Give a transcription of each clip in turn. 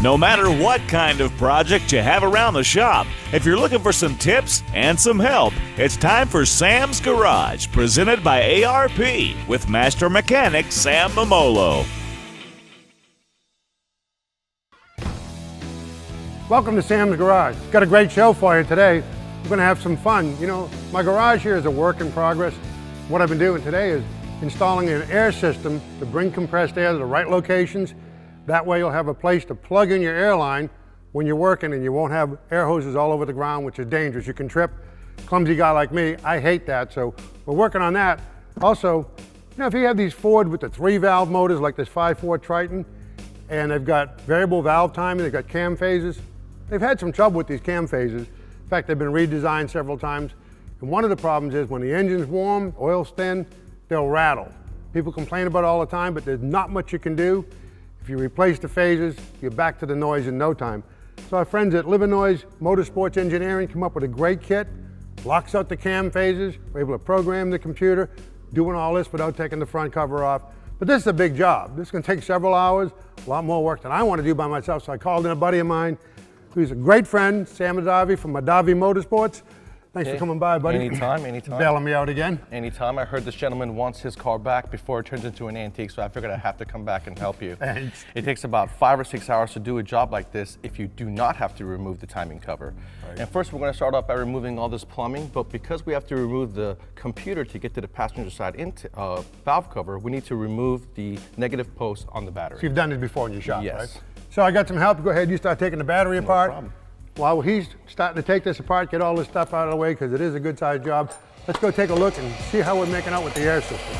No matter what kind of project you have around the shop, if you're looking for some tips and some help, it's time for Sam's Garage, presented by ARP with Master Mechanic Sam Mamolo. Welcome to Sam's Garage. Got a great show for you today. We're going to have some fun. You know, my garage here is a work in progress. What I've been doing today is installing an air system to bring compressed air to the right locations. That way you'll have a place to plug in your air line when you're working, and you won't have air hoses all over the ground, which is dangerous. You can trip. Clumsy guy like me, I hate that, so we're working on that. Also, you know, if you have these Ford with the 3-valve motors like this 5.4 Triton, and they've got variable valve timing, they've got cam phases, they've had some trouble with these cam phases. In fact, they've been redesigned several times. And one of the problems is when the engine's warm, oil's thin, they'll rattle. People complain about it all the time, but there's not much you can do. If you replace the phases, you're back to the noise in no time. So our friends at Livenoise Motorsports Engineering come up with a great kit, locks out the cam phases, we're able to program the computer, doing all this without taking the front cover off. But this is a big job. This is gonna take several hours, a lot more work than I want to do by myself, so I called in a buddy of mine who's a great friend, Sam Adavi from Adavi Motorsports. Thanks for coming by, buddy. Anytime. Bailing me out again. Anytime. I heard this gentleman wants his car back before it turns into an antique, so I figured I'd have to come back and help you. Thanks. It takes about 5 or 6 hours to do a job like this if you do not have to remove the timing cover. Right. And first we're going to start off by removing all this plumbing, but because we have to remove the computer to get to the passenger side valve cover, we need to remove the negative post on the battery. So you've done it before in your shop, yes. Right? So I got some help. Go ahead, you start taking the battery apart. Problem. While he's starting to take this apart, get all this stuff out of the way, because it is a good sized job. Let's go take a look and see how we're making out with the air system.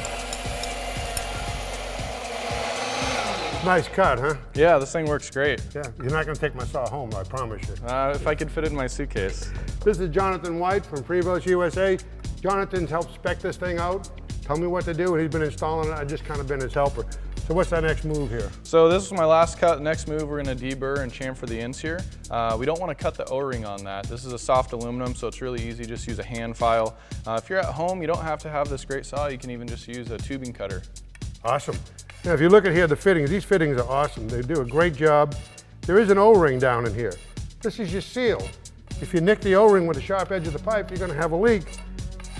Nice cut, huh? Yeah, this thing works great. Yeah, you're not gonna take my saw home, I promise you. If I could fit it in my suitcase. This is Jonathan White from Prevost USA. Jonathan's helped spec this thing out, tell me what to do, and he's been installing it. I've just kind of been his helper. So what's our next move here? So this is my last cut. Next move, we're gonna deburr and chamfer the ends here. We don't wanna cut the O-ring on that. This is a soft aluminum, so it's really easy. Just use a hand file. If you're at home, you don't have to have this great saw. You can even just use a tubing cutter. Awesome. Now, if you look at here, the fittings, these fittings are awesome. They do a great job. There is an O-ring down in here. This is your seal. If you nick the O-ring with the sharp edge of the pipe, you're gonna have a leak.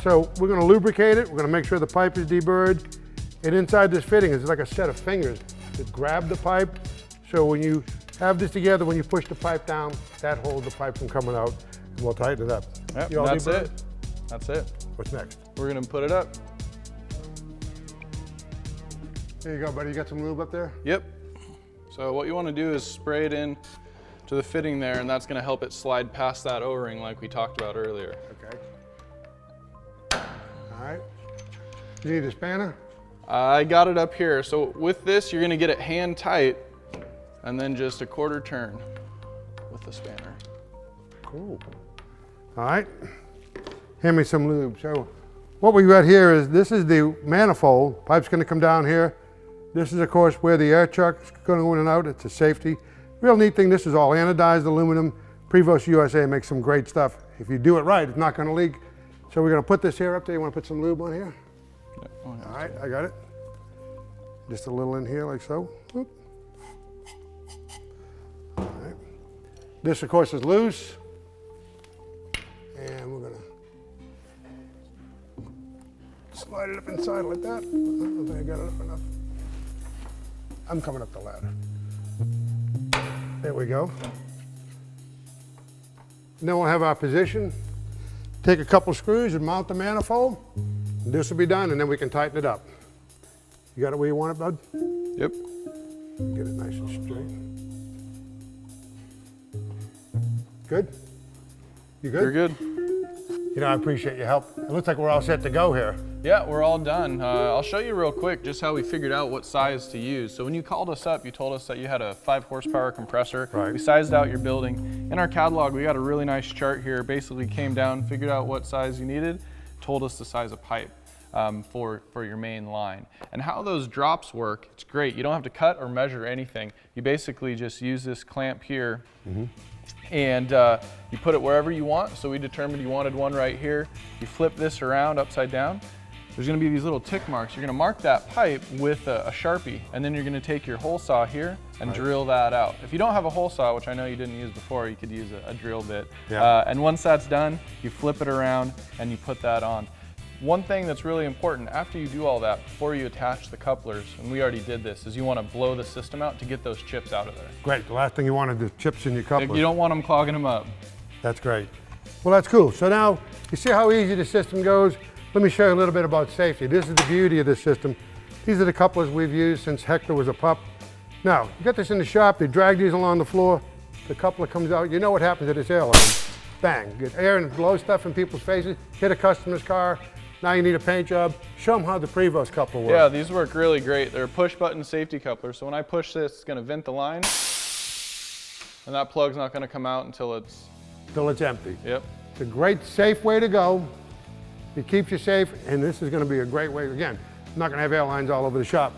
So we're gonna lubricate it. We're gonna make sure the pipe is deburred. And inside this fitting is like a set of fingers that grab the pipe. So when you have this together, when you push the pipe down, that holds the pipe from coming out, and we'll tighten it up. Yep, that's it. That's it. What's next? We're gonna put it up. There you go, buddy. You got some lube up there? Yep. So what you wanna do is spray it in to the fitting there, and that's gonna help it slide past that O-ring like we talked about earlier. Okay. All right. You need a spanner? I got it up here. So with this, you're gonna get it hand tight and then just a quarter turn with the spanner. Cool. All right. Hand me some lube. So what we got here is, this is the manifold. Pipe's gonna come down here. This is, of course, where the air chuck's gonna go in and out. It's a safety. Real neat thing, this is all anodized aluminum. Prevost USA makes some great stuff. If you do it right, it's not gonna leak. So we're gonna put this here up there. You wanna put some lube on here? All right, I got it. Just a little in here like so. Whoop. All right. This, of course, is loose. And we're gonna slide it up inside like that. I don't think I got it up enough. I'm coming up the ladder. There we go. Then we'll have our position. Take a couple screws and mount the manifold. This will be done, and then we can tighten it up. You got it where you want it, bud? Yep. Get it nice and straight. Good? You good? You're good. You know, I appreciate your help. It looks like we're all set to go here. Yeah, we're all done. I'll show you real quick just how we figured out what size to use. So when you called us up, you told us that you had a 5 horsepower compressor. Right. We sized out your building. In our catalog, we got a really nice chart here. Basically came down, figured out what size you needed, told us the size of pipe for your main line. And how those drops work, it's great. You don't have to cut or measure anything. You basically just use this clamp here, and you put it wherever you want. So we determined you wanted one right here. You flip this around upside down, there's gonna be these little tick marks. You're gonna mark that pipe with a Sharpie, and then you're gonna take your hole saw here and drill that out. If you don't have a hole saw, which I know you didn't use before, you could use a drill bit. Yeah. And once that's done, you flip it around and you put that on. One thing that's really important after you do all that, before you attach the couplers, and we already did this, is you want to blow the system out to get those chips out of there. Great. The last thing you want is the chips in your coupler. You don't want them clogging them up. That's great. Well, that's cool. So now, you see how easy the system goes? Let me show you a little bit about safety. This is the beauty of this system. These are the couplers we've used since Hector was a pup. Now, you got this in the shop, they drag these along the floor, the coupler comes out, you know what happens to this airline. Bang, get air and blow stuff in people's faces, hit a customer's car, now you need a paint job. Show them how the Prevost coupler works. Yeah, these work really great. They're a push button safety coupler, so when I push this, it's gonna vent the line, and that plug's not gonna come out until it's... Till it's empty. Yep. It's a great, safe way to go. It keeps you safe, and this is gonna be a great way. Again, I'm not gonna have airlines all over the shop.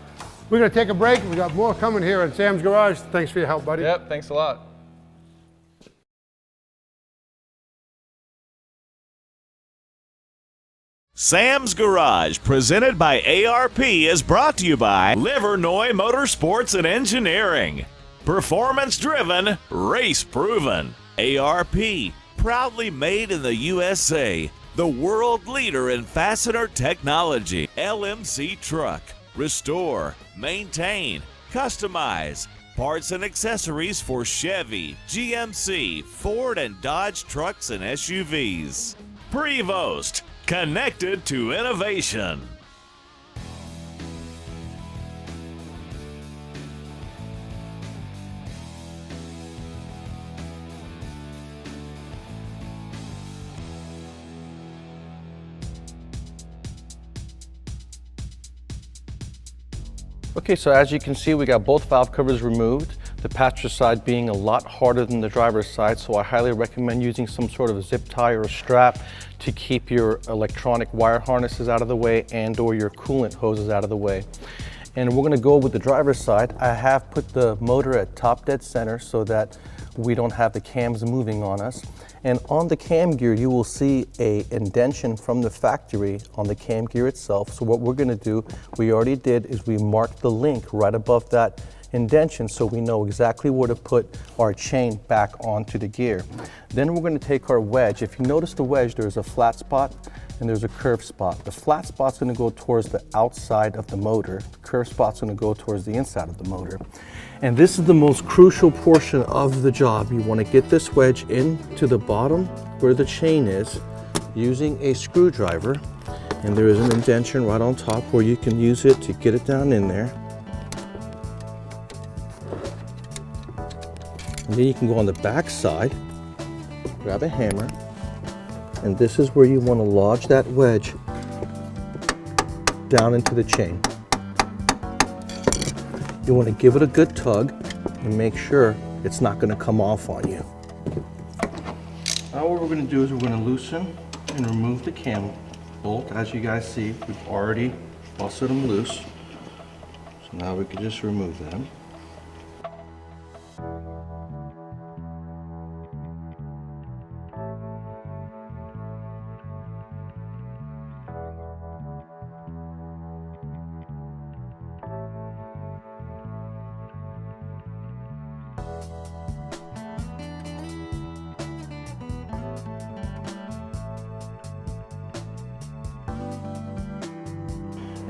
We're gonna take a break. We got more coming here at Sam's Garage. Thanks for your help, buddy. Yep, thanks a lot. Sam's Garage, presented by ARP, is brought to you by Livernois Motorsports and Engineering. Performance driven, race proven. ARP, proudly made in the USA. The world leader in fastener technology. LMC Truck. Restore, maintain, customize. Parts and accessories for Chevy, GMC, Ford, and Dodge trucks and SUVs. Prevost, connected to innovation. Okay, so as you can see, we got both valve covers removed. The passenger side being a lot harder than the driver's side, so I highly recommend using some sort of a zip tie or a strap to keep your electronic wire harnesses out of the way and or your coolant hoses out of the way. And we're gonna go with the driver's side. I have put the motor at top dead center so that we don't have the cams moving on us. And on the cam gear, you will see a indentation from the factory on the cam gear itself. So what we're gonna do, we already did, is we marked the link right above that indentation so we know exactly where to put our chain back onto the gear. Then we're gonna take our wedge. If you notice the wedge, there's a flat spot and there's a curved spot. The flat spot's gonna go towards the outside of the motor. The curved spot's gonna go towards the inside of the motor. And this is the most crucial portion of the job. You wanna get this wedge into the bottom where the chain is using a screwdriver. And there is an indentation right on top where you can use it to get it down in there. And then you can go on the back side, grab a hammer, and this is where you want to lodge that wedge down into the chain. You want to give it a good tug and make sure it's not going to come off on you. Now what we're going to do is we're going to loosen and remove the cam bolt. As you guys see, we've already busted them loose. So now we can just remove them.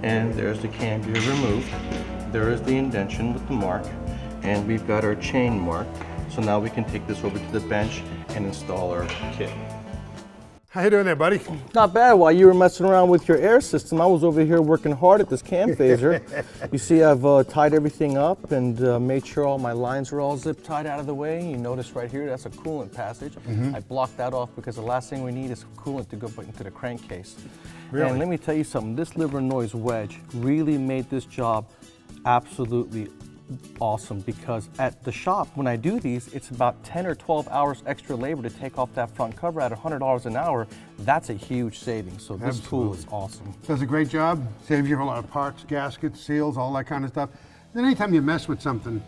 And there's the cam gear removed. There is the indentation with the mark, and we've got our chain mark. So now we can take this over to the bench and install our kit. How you doing there, buddy? Not bad. While you were messing around with your air system, I was over here working hard at this cam phaser. You see I've tied everything up and made sure all my lines are all zip tied out of the way. You notice right here, that's a coolant passage. I blocked that off because the last thing we need is coolant to go into the crankcase. Really? And let me tell you something, this Livernois wedge really made this job absolutely awesome, because at the shop, when I do these, it's about 10 or 12 hours extra labor to take off that front cover at $100 an hour. That's a huge savings. So this tool is awesome. Does a great job. Saves you a lot of parts, gaskets, seals, all that kind of stuff. Then anytime you mess with something,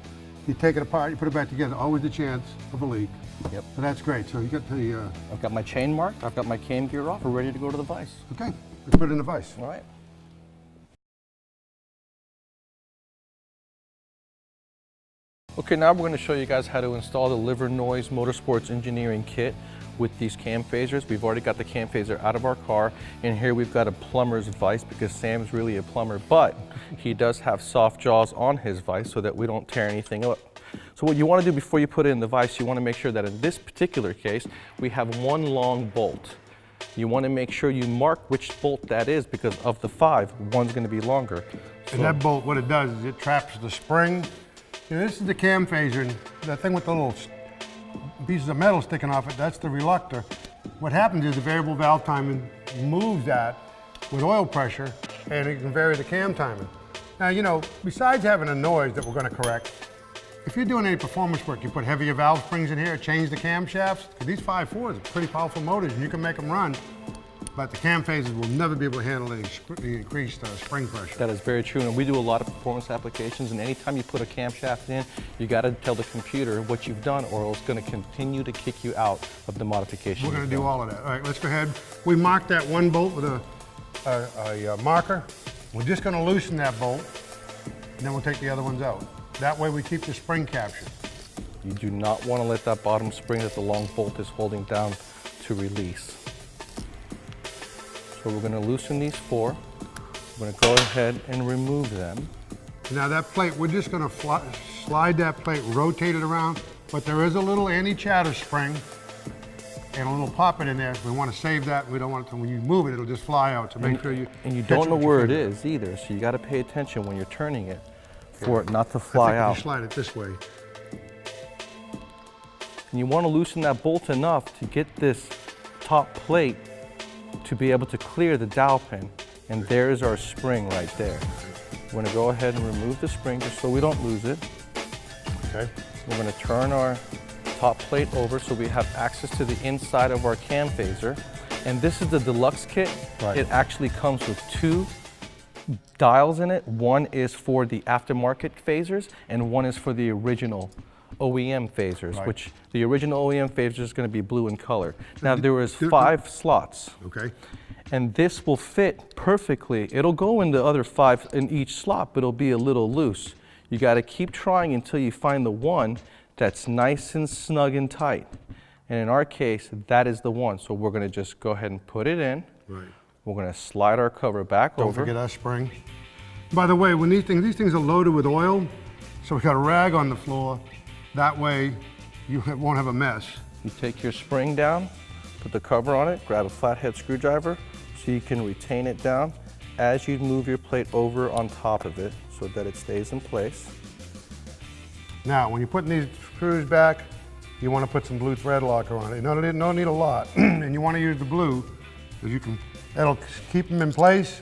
you take it apart, you put it back together, always a chance of a leak. Yep. So that's great. So you got the, I've got my chain marked, I've got my cam gear off, we're ready to go to the vise. okay, let's put it in the vise. All right. Okay, now we're going to show you guys how to install the Livernoise Motorsports Engineering Kit with these cam phasers. We've already got the cam phaser out of our car, and here we've got a plumber's vise because Sam's really a plumber, but he does have soft jaws on his vise so that we don't tear anything up. So what you want to do before you put it in the vise, you want to make sure that in this particular case, we have one long bolt. You want to make sure you mark which bolt that is because of the 5, one's going to be longer. And that bolt, what it does is it traps the spring. You know, this is the cam phaser, and that thing with the little pieces of metal sticking off it, that's the reluctor. What happens is the variable valve timing moves that with oil pressure, and it can vary the cam timing. Now, you know, besides having a noise that we're going to correct, if you're doing any performance work, you put heavier valve springs in here, change the camshafts, because these 5.4s are pretty powerful motors, and you can make them run, but the cam phasers will never be able to handle the increased spring pressure. That is very true, and we do a lot of performance applications, and anytime you put a camshaft in, you got to tell the computer what you've done, or it's going to continue to kick you out of the modification. We're going to do all of that. All right, let's go ahead. We marked that one bolt with a marker. We're just going to loosen that bolt, and then we'll take the other ones out. That way we keep the spring captured. You do not want to let that bottom spring that the long bolt is holding down to release. So we're going to loosen these 4. We're going to go ahead and remove them. Now that plate, we're just going to slide that plate, rotate it around, but there is a little anti-chatter spring and a little poppet in there. We want to save that. We don't want it to, when you move it, it'll just fly out. So make sure you And you catch don't know with your where it finger. is either, so you got to pay attention when you're turning it for it not to fly I think out. you slide it this way. And you want to loosen that bolt enough to get this top plate to be able to clear the dowel pin. And there's our spring right there. We're going to go ahead and remove the spring just so we don't lose it. Okay. We're going to turn our top plate over so we have access to the inside of our cam phaser. And this is the deluxe kit. Right. It actually comes with 2 dials in it. One is for the aftermarket phasers and one is for the original OEM phasers, Right. which the original OEM phaser is going to be blue in color. Now there is 5 slots, Okay. and this will fit perfectly. It'll go in the other 5 in each slot, but it'll be a little loose. You got to keep trying until you find the one that's nice and snug and tight. And in our case, that is the one. So we're going to just go ahead and put it in. Right. We're going to slide our cover back Don't over. forget our spring. By the way, when these things are loaded with oil, so we got a rag on the floor. That way, you won't have a mess. You take your spring down, put the cover on it, grab a flathead screwdriver so you can retain it down as you move your plate over on top of it so that it stays in place. Now, when you're putting these screws back, you want to put some blue thread locker on it. You don't need a lot, and you want to use the blue because that'll keep them in place,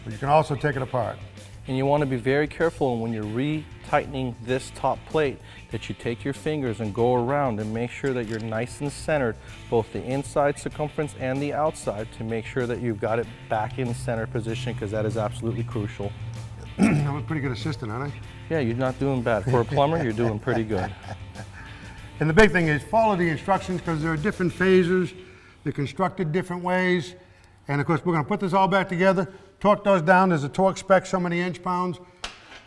but you can also take it apart. And you want to be very careful when you're re-tightening this top plate that you take your fingers and go around and make sure that you're nice and centered, both the inside circumference and the outside, to make sure that you've got it back in center position, because that is absolutely crucial. I'm a pretty good assistant, aren't I? Yeah, you're not doing bad. For a plumber, you're doing pretty good. And the big thing is follow the instructions because there are different phasers. They're constructed different ways. And of course, we're going to put this all back together, torque those down. There's a torque spec, so many inch-pounds.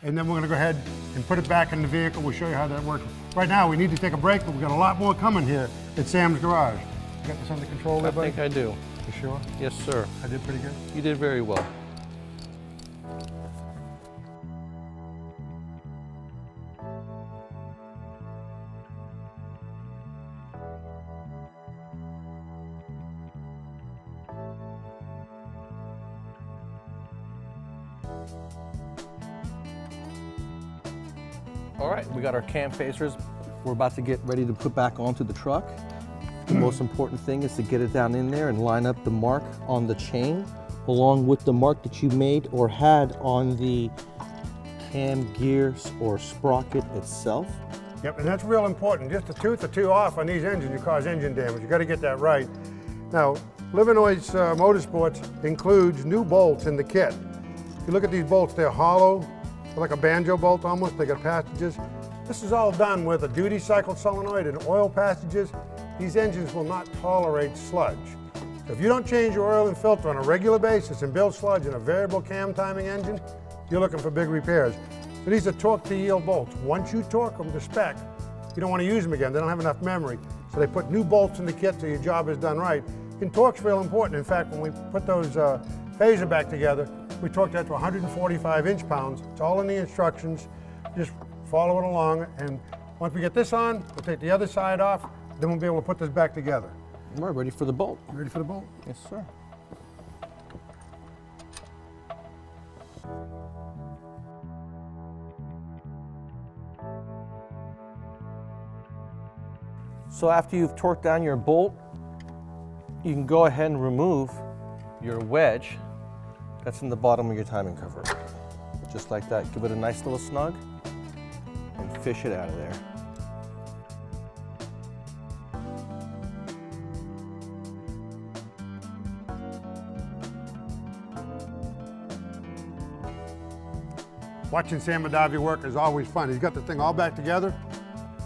And then we're going to go ahead and put it back in the vehicle. We'll show you how that works. Right now, we need to take a break, but we've got a lot more coming here at Sam's Garage. You got this under control there, I buddy? think I do. You sure? Yes, sir. I did pretty good? You did very well. All right, we got our cam phasers. We're about to get ready to put back onto the truck. The most important thing is to get it down in there and line up the mark on the chain along with the mark that you made or had on the cam gears or sprocket itself. Yep, and that's real important. Just a tooth or two off on these engines, you cause engine damage. You got to get that right. Now, Livernoise Motorsports includes new bolts in the kit. If you look at these bolts, they're hollow. They're like a banjo bolt almost. They got passages. This is all done with a duty cycle solenoid and oil passages. These engines will not tolerate sludge. So if you don't change your oil and filter on a regular basis and build sludge in a variable cam timing engine, you're looking for big repairs. So these are torque to yield bolts. Once you torque them to spec, you don't want to use them again. They don't have enough memory. So they put new bolts in the kit so your job is done right. And torque's real important. In fact, when we put those phaser back together, we torqued that to 145 inch-pounds. It's all in the instructions. Just follow it along. And once we get this on, we'll take the other side off. Then we'll be able to put this back together. We're ready for the bolt. You ready for the bolt? Yes, sir. So after you've torqued down your bolt, you can go ahead and remove your wedge that's in the bottom of your timing cover. Just like that. Give it a nice little snug and fish it out of there. Watching Sam Madavi work is always fun. He's got the thing all back together.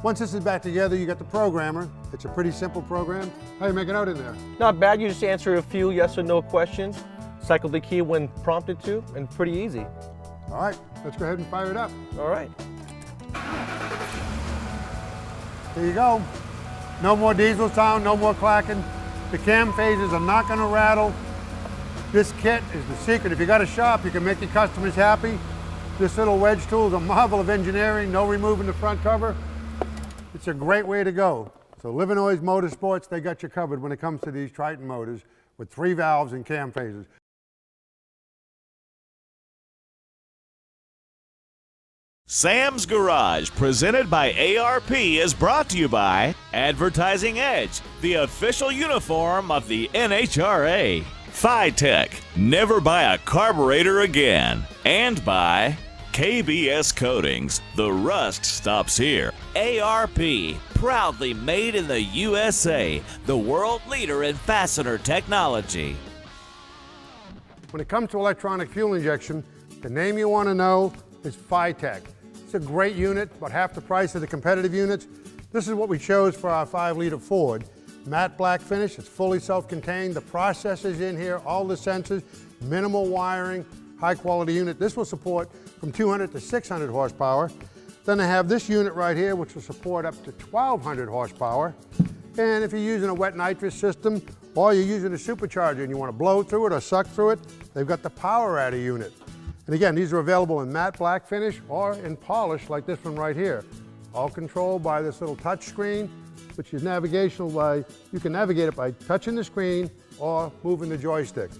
Once this is back together, you got the programmer. It's a pretty simple program. How you making out in there? Not bad. You just answer a few yes or no questions, cycle the key when prompted to, and pretty easy. All right, let's go ahead and fire it up. All right. There you go. No more diesel sound, no more clacking. The cam phases are not going to rattle. This kit is the secret. If you got a shop, you can make your customers happy. This little wedge tool is a marvel of engineering, no removing the front cover. It's a great way to go. So Livernois Motorsports, they got you covered when it comes to these Triton motors with 3 valves and cam phases. Sam's Garage, presented by ARP, is brought to you by Advertising Edge, the official uniform of the NHRA. Phi-Tech, never buy a carburetor again. And by KBS Coatings, the rust stops here. ARP, proudly made in the USA, the world leader in fastener technology. When it comes to electronic fuel injection, the name you want to know is Phi-Tech. It's a great unit, about half the price of the competitive units. This is what we chose for our 5-liter Ford. Matte black finish, it's fully self-contained. The processors in here, all the sensors, minimal wiring, high quality unit. This will support from 200 to 600 horsepower. Then I have this unit right here, which will support up to 1,200 horsepower. And if you're using a wet nitrous system, or you're using a supercharger and you want to blow through it or suck through it, they've got the Power Adder unit. And again, these are available in matte black finish or in polish like this one right here. All controlled by this little touch screen, which is navigational by, you can navigate it by touching the screen or moving the joystick.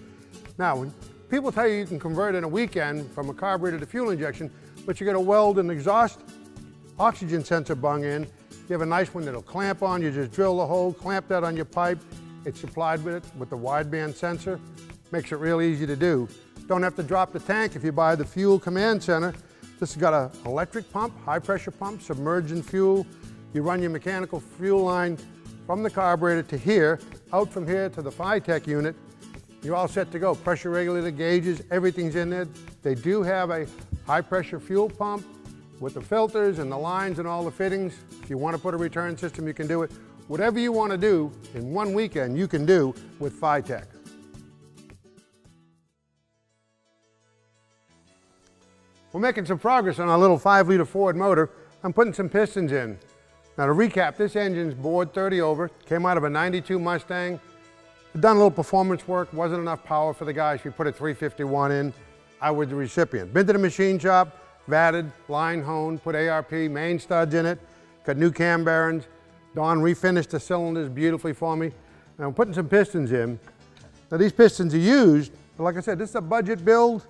Now, when people tell you you can convert in a weekend from a carburetor to fuel injection, but you got to weld an exhaust oxygen sensor bung in. You have a nice one that'll clamp on, you just drill the hole, clamp that on your pipe. It's supplied with it with the wideband sensor. Makes it real easy to do. Don't have to drop the tank if you buy the fuel command center. This has got an electric pump, high pressure pump, submerging fuel. You run your mechanical fuel line from the carburetor to here, out from here to the Phi-Tech unit. You're all set to go. Pressure regulator gauges, everything's in there. They do have a high pressure fuel pump with the filters and the lines and all the fittings. If you want to put a return system, you can do it. Whatever you want to do in one weekend, you can do with Phi-Tech. We're making some progress on our little 5-liter Ford motor. I'm putting some pistons in. Now to recap, this engine's bored 30 over, came out of a 92 Mustang. Done a little performance work, wasn't enough power for the guys. We put a 351 in. I was the recipient. Been to the machine shop, vatted, line honed, put ARP main studs in it, got new cam bearings. Don refinished the cylinders beautifully for me. And I'm putting some pistons in. Now these pistons are used, but like I said, this is a budget build.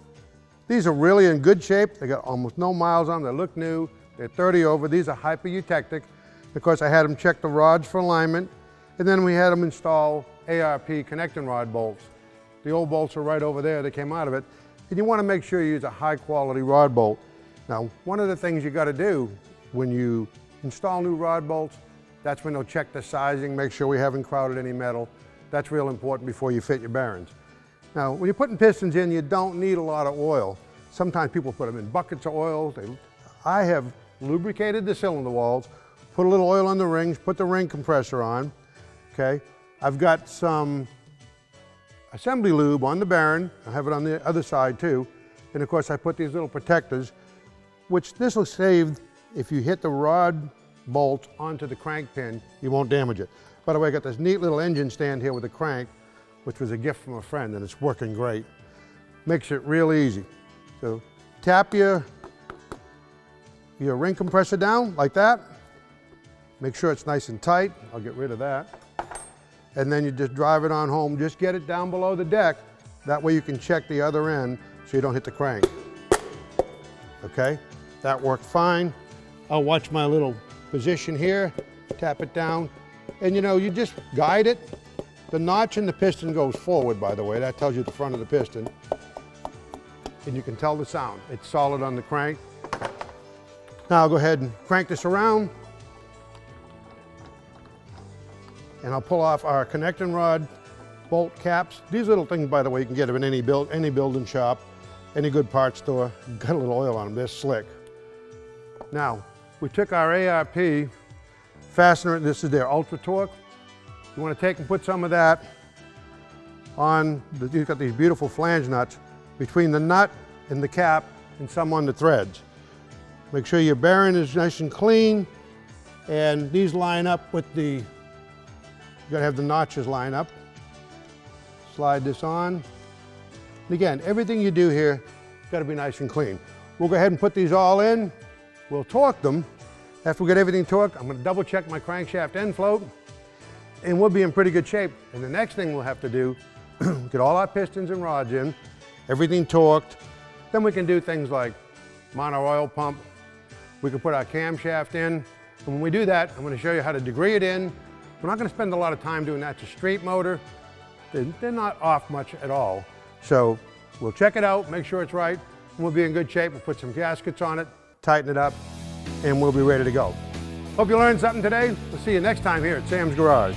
These are really in good shape. They got almost no miles on them. They look new. They're 30 over. These are hyper-eutectic because I had them check the rods for alignment, and then we had them install ARP connecting rod bolts. The old bolts are right over there. They came out of it. And you want to make sure you use a high-quality rod bolt. Now, one of the things you got to do when you install new rod bolts, that's when they'll check the sizing, make sure we haven't crowded any metal. That's real important before you fit your bearings. Now, when you're putting pistons in, you don't need a lot of oil. Sometimes people put them in buckets of oil. I have lubricated the cylinder walls, put a little oil on the rings, put the ring compressor on, okay? I've got some assembly lube on the bearing. I have it on the other side too. And of course, I put these little protectors. which this will save if you hit the rod bolt onto the crank pin, you won't damage it. By the way, I got this neat little engine stand here with a crank, which was a gift from a friend, and it's working great. Makes it real easy. So tap your ring compressor down like that. Make sure it's nice and tight. I'll get rid of that. And then you just drive it on home. Just get it down below the deck. That way you can check the other end so you don't hit the crank. Okay, that worked fine. I'll watch my little position here, tap it down, and you just guide it. The notch in the piston goes forward, by the way. That tells you the front of the piston. And you can tell the sound. It's solid on the crank. Now I'll go ahead and crank this around. And I'll pull off our connecting rod bolt caps. These little things, by the way, you can get them in any building shop, any good parts store. Got a little oil on them, they're slick. Now, we took our ARP fastener, this is their Ultra Torque. You want to take and put some of that on, you've got these beautiful flange nuts between the nut and the cap and some on the threads. Make sure your bearing is nice and clean, and these line up with you gotta have the notches line up. Slide this on. And again, everything you do here gotta be nice and clean. We'll go ahead and put these all in. We'll torque them. After we get everything torqued, I'm gonna double check my crankshaft end float, and we'll be in pretty good shape. And the next thing we'll have to do, get all our pistons and rods in, everything torqued. Then we can do things like mount our oil pump. We can put our camshaft in. And when we do that, I'm gonna show you how to degree it in. We're not gonna spend a lot of time doing that. It's a straight motor. They're not off much at all. So we'll check it out, make sure it's right, and we'll be in good shape. We'll put some gaskets on it, tighten it up, and we'll be ready to go. Hope you learned something today. We'll see you next time here at Sam's Garage.